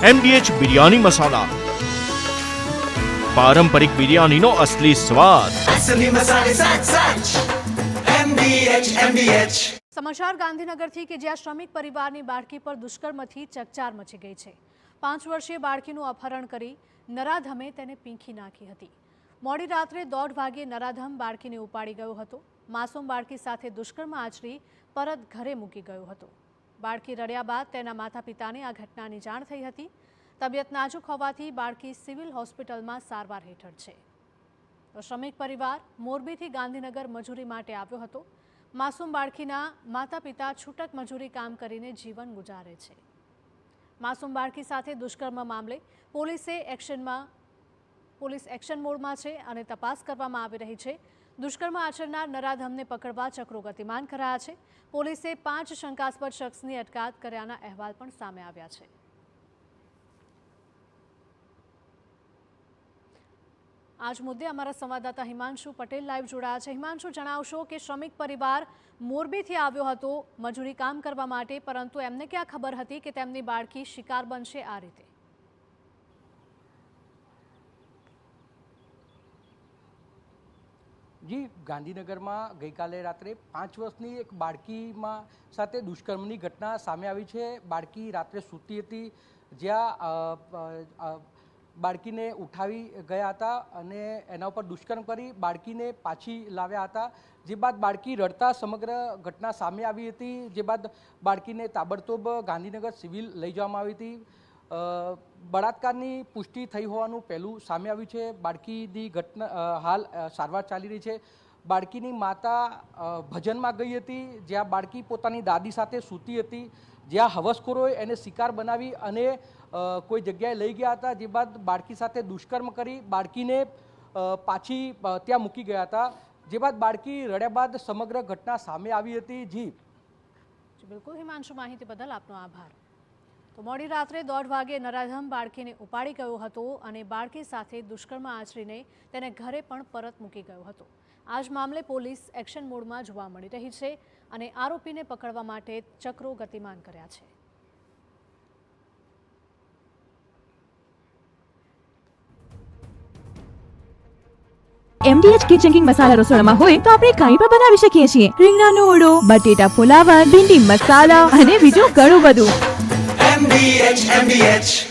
MDH biryani મસાલા, પારંપરિક બિરયાનીનો અસલી સ્વાદ। असली मसाले साच साच MDH। સમાચાર ગાંધીનગરથી કે જ્યાં શ્રમિક પરિવારની બાળકી પર દુષ્કર્મથી ચકચાર મચી ગઈ છે। 5 વર્ષીય બાળકીનું અપહરણ કરી નરાધમે તેને પીંખી નાખી હતી। મોડી રાત્રે 1:30 વાગે નરાધમ બાળકીને ઉપાડી ગયો હતો। માસૂમ બાળકી સાથે દુષ્કર્મ આચરી પરત ઘરે મૂકી ગયો હતો। બાળકી રડ્યા બાદ તેના માતા પિતાને આ ઘટનાની જાણ થઈ હતી। તબિયત નાજુક હોવાથી બાળકી સિવિલ હોસ્પિટલમાં સારવાર હેઠળ છે। શ્રમિક પરિવાર મોરબીથી ગાંધીનગર મજૂરી માટે આવ્યો હતો। માસૂમ બાળકીના માતા પિતા છૂટક મજૂરી કામ કરીને જીવન ગુજારે છે। માસૂમ બાળકી સાથે દુષ્કર્મ મામલે પોલીસ એક્શન મોડમાં છે અને તપાસ કરવામાં આવી રહી છે। દુષ્કર્મ આચરનાર નરાધમને પકડવા ચક્રો ગતિમાન કરાયા છે। પોલીસે 5 શંકાસ્પદ શખ્સની અટકાયત કર્યાના અહેવાલ પણ સામે આવ્યા છે। आज मुद्दे अमारा संवाददाता हिमांशु पटेल लाइव जोड़ाया है। हिमांशु, जणावशो कि श्रमिक परिवार मोरबीथी आव्यो हतो मजूरी काम करवा माटे, परंतु एमने क्या खबर हती कि तेमनी बाळकी शिकार बनशे आ रीते? जी, गांधीनगर में गई काले रात्रे 5 वर्षनी एक बाळकी साथे दुष्कर्मनी घटना सामे आवी छे। बाळकी रात्रे सूती हती, ज्यां बाळकीने उठावी गया हता अने एना पर दुष्कर्म करी बाळकीने पाछी लाव्या हता। जे बाद बाळकी रड़ता समग्र घटना सामे आवी हती। जे बाद बाळकीने ताबड़तोब गांधीनगर सिविल लई जवामां आवी हती। बलात्कारनी पुष्टि थई होवानुं पहेलुं सामे आव्युं छे। बाळकीनी घटना हाल सारवार चाली रही छे। बाळकीनी माता भजનમાં गई हती, ज्यां बाळकी पोतानी दादी साथे सूती हती, ज्यां हवसखोरोए एने शिकार बनावी अने कोई जग्याए लई गया हता। जे बाद बाळकी साथे दुष्कर्म करी बाळकीने पाछी त्यां मूकी गया हता। जे बाद बाळकी रड्या बाद समग्र घटना सामे आवी हती। जी बिल्कुल हिमांशु, माहिती बदल आपनो आभार। तो मोडी रात्रे 1:30 वागे नराधम बाळकीने उपाड़ी गयो हतो अने बाळकी साथे दुष्कर्म आचरीने तेने घरे पण परत मूकी गयो हतो। आज मामले पोलीस एक्शन मोडमां जोवा मळी रही छे अने आरोपीने पकड़वा माटे चक्रो गतिमान कर्या छे। MDH किचन किंग मसाला रसोડામાં હોય તો આપણે કંઈ પણ બનાવી શકીએ છીએ। રીંગણાનો ઓળો, બટેટા ફુલાવર, ભીંડી મસાલા અને બીજું ઘણું બધું। MDH